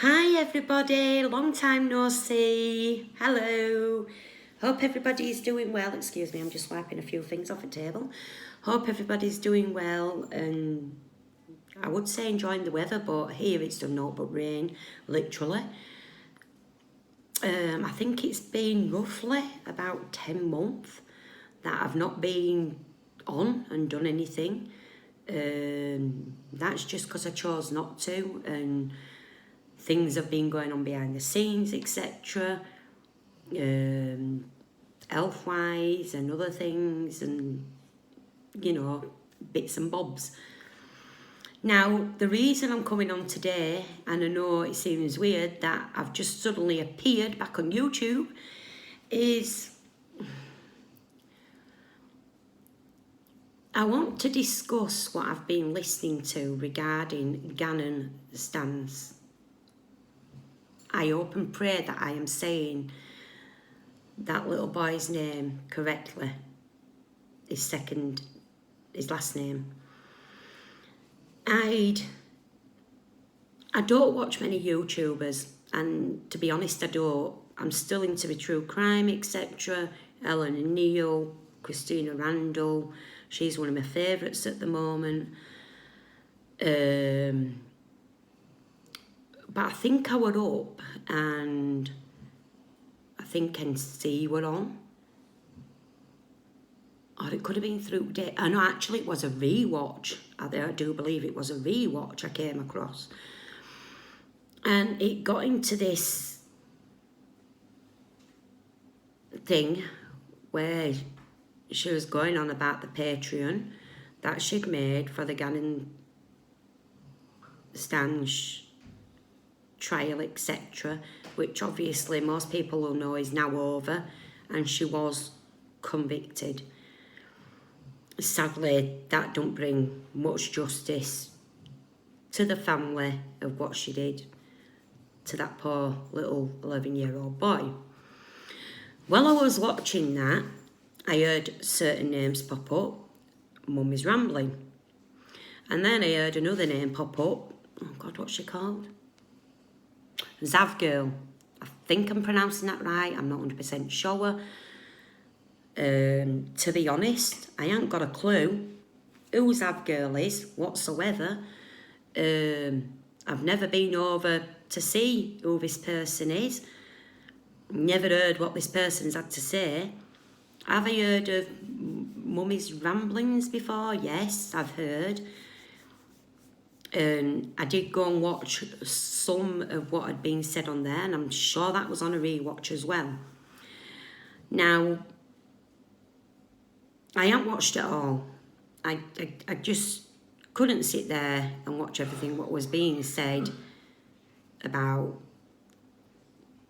Hi everybody, long time no see. Hello. Hope everybody's doing well. Excuse me, I'm just wiping a few things off the table. Hope everybody's doing well and I would say enjoying the weather, but here it's done naught but rain, literally. I think it's been roughly about 10 months that I've not been on and done anything. That's just because I chose not to, and things have been going on behind the scenes, etc. Health-wise and other things, and bits and bobs. Now, the reason I'm coming on today, and I know it seems weird that I've just suddenly appeared back on YouTube, is I want to discuss what I've been listening to regarding gannon stands. I hope and pray that I am saying that little boy's name correctly, his last name. I don't watch many YouTubers, and to be honest, I don't. I'm still into the true crime, etc. Ellen and Neil, Christina Randall, she's one of my favourites at the moment. But I think I were up, and I think NC were on. Or it could have been through day. Oh no, actually it was a rewatch. I do believe it was a rewatch I came across. And it got into this thing where she was going on about the Patreon that she'd made for the gannon stand trial, etc., which obviously most people will know is now over, and she was convicted. Sadly, that don't bring much justice to the family of what she did to that poor little 11-year-old boy. While I was watching that, I heard certain names pop up. Mummy's rambling. And then I heard another name pop up. Oh God, what's she called? Zav Girl. I think I'm pronouncing that right. I'm not 100% sure. To be honest, I ain't got a clue who Zav Girl is whatsoever. I've never been over to see who this person is. Never heard what this person's had to say. Have I heard of Mummy's ramblings before? Yes, I've heard. I did go and watch some of what had been said on there, and I'm sure that was on a rewatch as well. Now, I haven't watched it all. I just couldn't sit there and watch everything what was being said about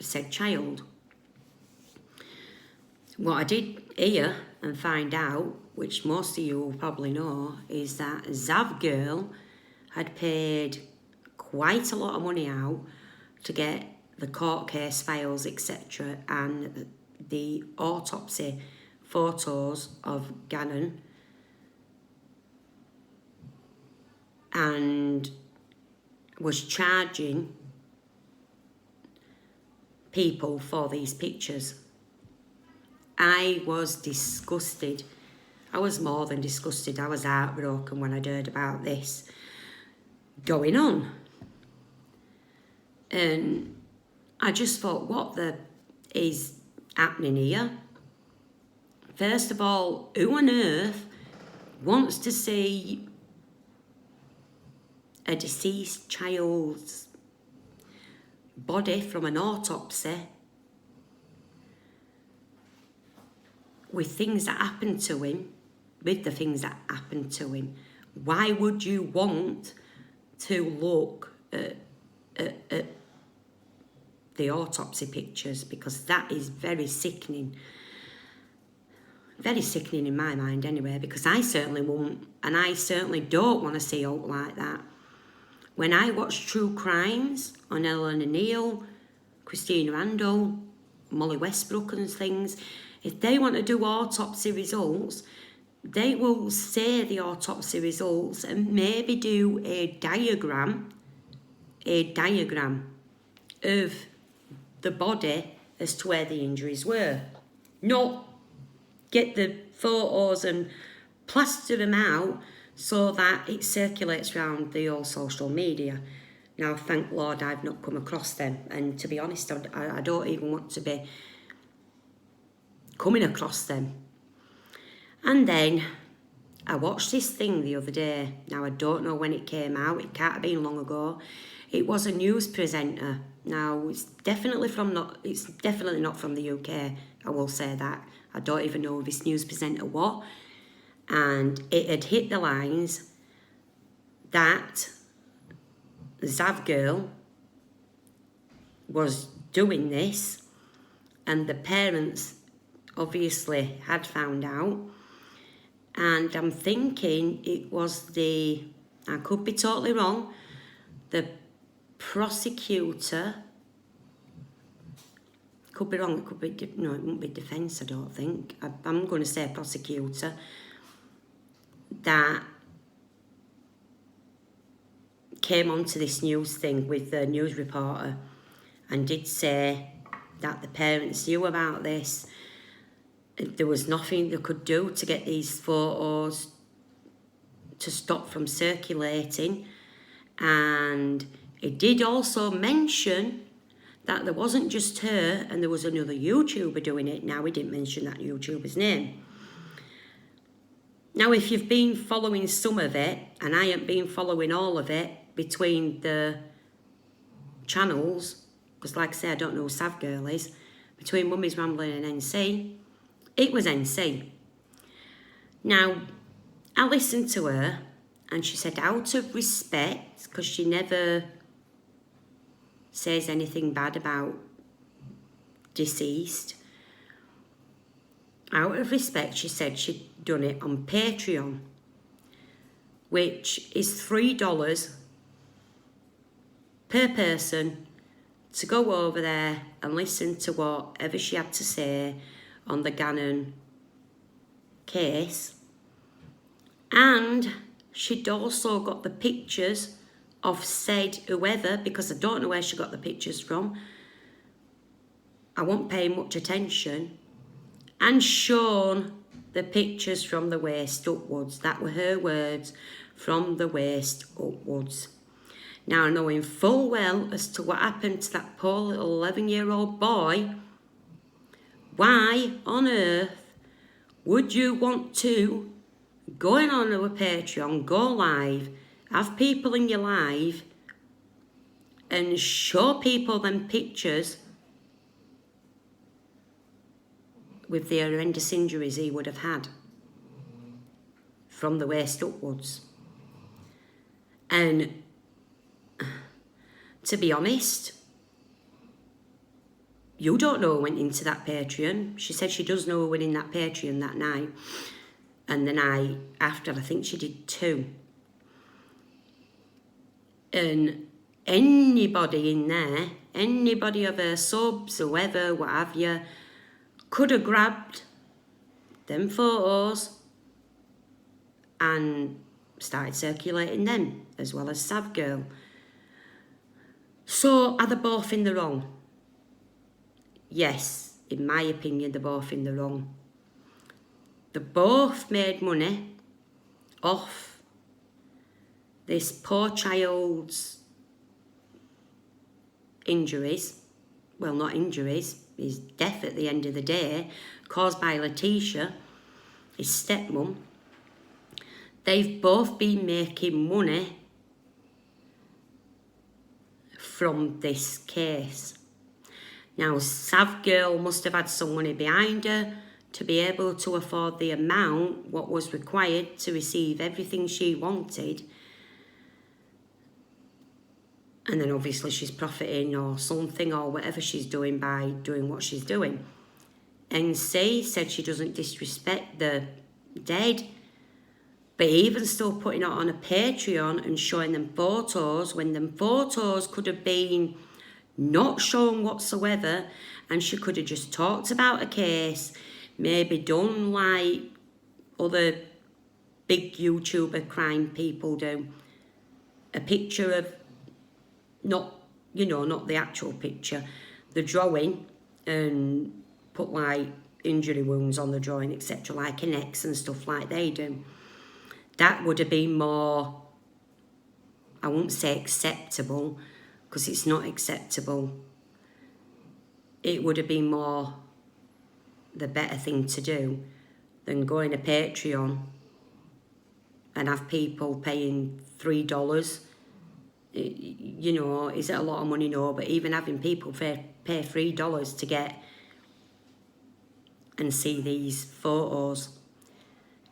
said child. What I did hear and find out, which most of you will probably know, is that Zav Girl had paid quite a lot of money out to get the court case files, etc., and the autopsy photos of Gannon, and was charging people for these pictures. I was disgusted. I was more than disgusted. I was heartbroken when I heard about this going on. And I just thought, what the is happening here? First of all, who on earth wants to see a deceased child's body from an autopsy with things that happened to him, with the things that happened to him? Why would you want to look at the autopsy pictures? Because that is very sickening. Very sickening in my mind anyway, because I certainly won't, and I certainly don't want to see out like that. When I watch true crimes on Ellen and Neil, Christina Randall, Molly Westbrook and things, if they want to do autopsy results, they will say the autopsy results and maybe do a diagram of the body as to where the injuries were. Not get the photos and plaster them out so that it circulates around the old social media. Now, thank Lord I've not come across them. And to be honest, I don't even want to be coming across them. And then I watched this thing the other day. Now, I don't know when it came out. It can't have been long ago. It was a news presenter. Now, it's definitely not from the UK. I will say that. I don't even know who this news presenter was. And it had hit the lines that Zav girl was doing this, and the parents obviously had found out. And I'm thinking it was I could be totally wrong, the prosecutor, could be wrong, it could be, no, it wouldn't be defence, I don't think. I'm going to say prosecutor, that came onto this news thing with the news reporter and did say that the parents knew about this. There was nothing they could do to get these photos to stop from circulating. And it did also mention that there wasn't just her and there was another YouTuber doing it. Now, we didn't mention that YouTuber's name. Now, if you've been following some of it, and I haven't been following all of it between the channels, because like I say, I don't know who Sav Girl is, between Mummy's Rambling and NC, it was NC. Now, I listened to her, and she said, out of respect, because she never says anything bad about deceased, out of respect, she said she'd done it on Patreon, which is $3 per person to go over there and listen to whatever she had to say on the Gannon case. And she'd also got the pictures of said whoever, because I don't know where she got the pictures from. I won't pay much attention. And shown the pictures from the waist upwards. That were her words, from the waist upwards. Now, knowing full well as to what happened to that poor little 11-year-old boy, why on earth would you want to go in on a Patreon, go live, have people in your live, and show people them pictures with the horrendous injuries he would have had from the waist upwards? And to be honest, you don't know who went into that Patreon. She said she does know who went in that Patreon that night. And the night after, I think she did too. And anybody in there, anybody of her subs, whoever, what have you, could have grabbed them photos and started circulating them, as well as Sav Girl. So, are they both in the wrong? Yes, in my opinion, they're both in the wrong. They both made money off this poor child's injuries. Well, not injuries, his death at the end of the day, caused by Letitia, his stepmom. They've both been making money from this case. Now, Sav Girl must have had some money behind her to be able to afford the amount what was required to receive everything she wanted. And then obviously she's profiting or something or whatever she's doing by doing what she's doing. NC said she doesn't disrespect the dead, but even still putting it on a Patreon and showing them photos when them photos could have been not shown whatsoever, and she could have just talked about a case, maybe done like other big YouTuber crime people do. A picture of not you know, not the actual picture, the drawing, and put like injury wounds on the drawing, etc., like an X and stuff like they do. That would have been more, I won't say acceptable, because it's not acceptable. It would have been more the better thing to do than going to Patreon and have people paying $3. You know, is it a lot of money? No, but even having people pay $3 to get and see these photos.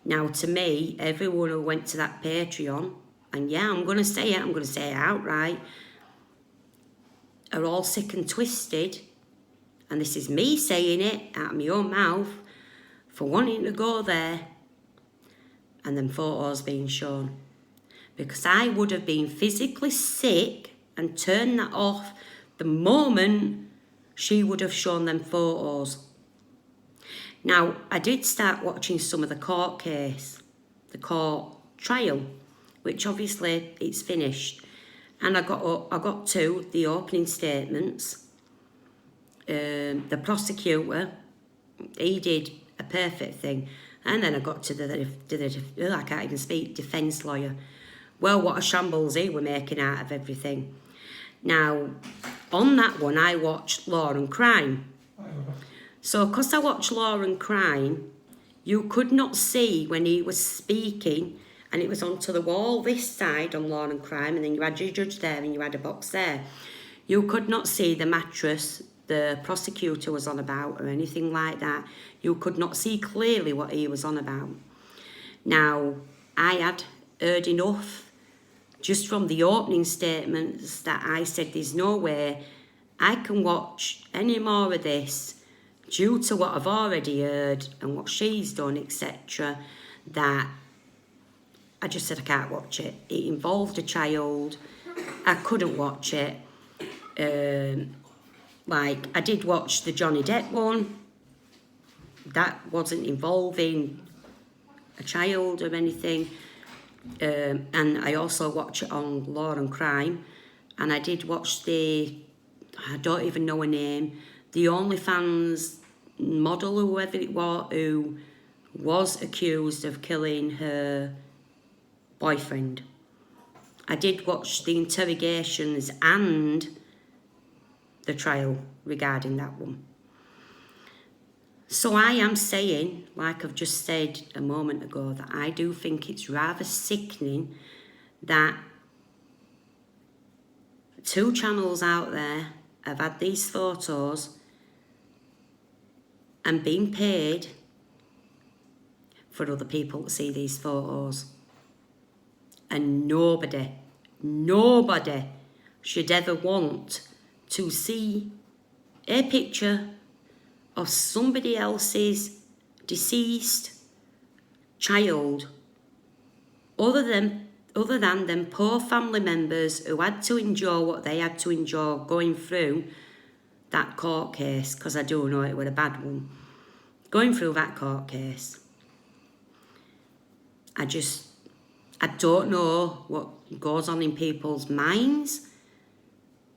Now, to me, everyone who went to that Patreon, and yeah, I'm going to say it outright, are all sick and twisted, and this is me saying it out of my own mouth, for wanting to go there and then photos being shown. Because I would have been physically sick and turned that off the moment she would have shown them photos. Now, I did start watching some of the court case, the court trial, which obviously it's finished. And I got to the opening statements. The prosecutor, he did a perfect thing. And then I got to I can't even speak, defence lawyer. Well, what a shambles he were making out of everything. Now, on that one, I watched Law and Crime. So, because I watched Law and Crime, you could not see when he was speaking, and it was onto the wall this side on Law and Crime, and then you had your judge there and you had a box there. You could not see the mattress the prosecutor was on about or anything like that. You could not see clearly what he was on about. Now, I had heard enough just from the opening statements that I said there's no way I can watch any more of this due to what I've already heard and what she's done, etc., that I just said I can't watch it. It involved a child. I couldn't watch it. Like, I did watch the Johnny Depp one. That wasn't involving a child or anything. And I also watch it on Law and Crime. And I did watch I don't even know her name, the OnlyFans model, whoever it was, who was accused of killing her boyfriend. I did watch the interrogations and the trial regarding that one. So I am saying, like I've just said a moment ago, that I do think it's rather sickening that 2 channels out there have had these photos and been paid for other people to see these photos. And nobody should ever want to see a picture of somebody else's deceased child other than them poor family members who had to endure what they had to endure going through that court case, because I do know it was a bad one. Going through that court case. I don't know what goes on in people's minds.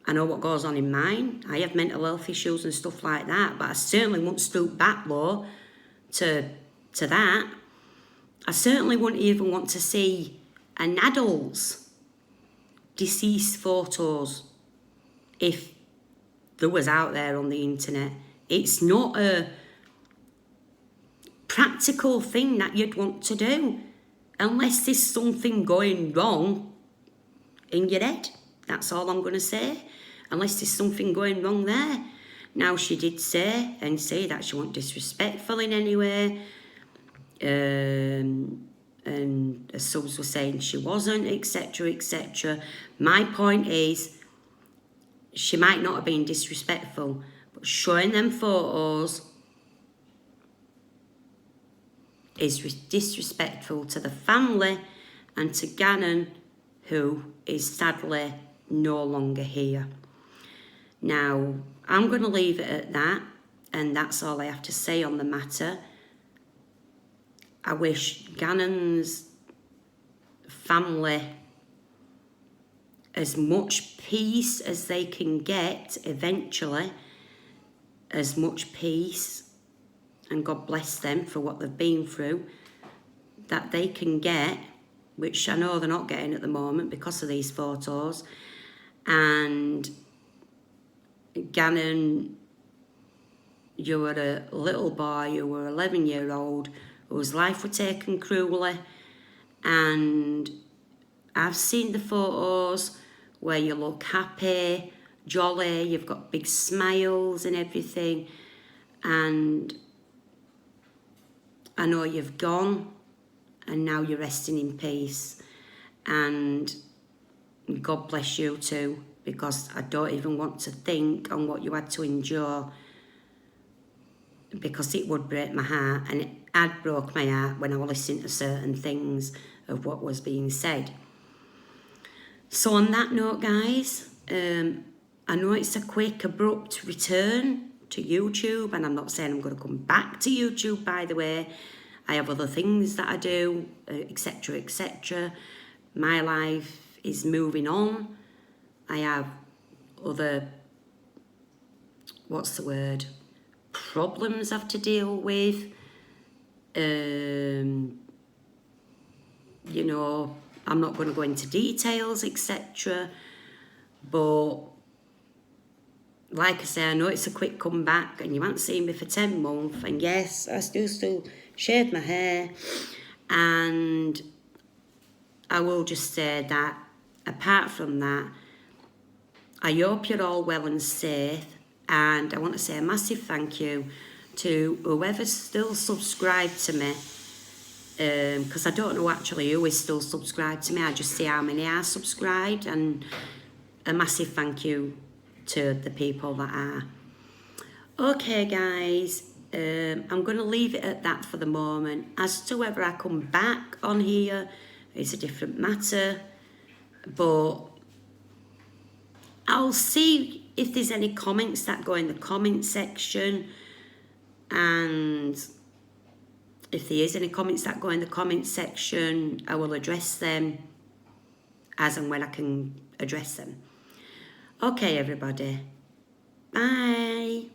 I know what goes on in mine. I have mental health issues and stuff like that, but I certainly won't stoop that low to that. I certainly wouldn't even want to see an adult's deceased photos if there was out there on the internet. It's not a practical thing that you'd want to do unless there's something going wrong in your head. That's all I'm going to say. Unless there's something going wrong there. Now, she did say that she wasn't disrespectful in any way. And as subs were saying she wasn't, etc., etc. My point is, she might not have been disrespectful, but showing them photos is disrespectful to the family and to Gannon, who is sadly no longer here. Now, I'm going to leave it at that, and that's all I have to say on the matter. I wish Gannon's family as much peace as they can get eventually, as much peace, and God bless them for what they've been through, that they can get, which I know they're not getting at the moment because of these photos. And Gannon, you were a little boy, you were 11-year-old, whose life was taken cruelly, and I've seen the photos where you look happy, jolly, you've got big smiles and everything, and I know you've gone and now you're resting in peace, and God bless you too, because I don't even want to think on what you had to endure, because it would break my heart, and it had broke my heart when I was listening to certain things of what was being said. So on that note, guys, I know it's a quick, abrupt return to YouTube, and I'm not saying I'm going to come back to YouTube, by the way. I have other things that I do, etc., etc. My life is moving on. I have other, problems I have to deal with. You know, I'm not going to go into details, etc. But like I say, I know it's a quick comeback, and you haven't seen me for 10 months. And yes, I still shave my hair. And I will just say that, apart from that, I hope you're all well and safe. And I want to say a massive thank you to whoever's still subscribed to me. Because I don't know actually who is still subscribed to me. I just see how many are subscribed. And a massive thank you to the people that are. Okay, guys. I'm going to leave it at that for the moment. As to whether I come back on here, it's a different matter. But I'll see if there's any comments that go in the comment section, and if there is any comments that go in the comment section, I will address them as and when I can address them. Okay, everybody. Bye.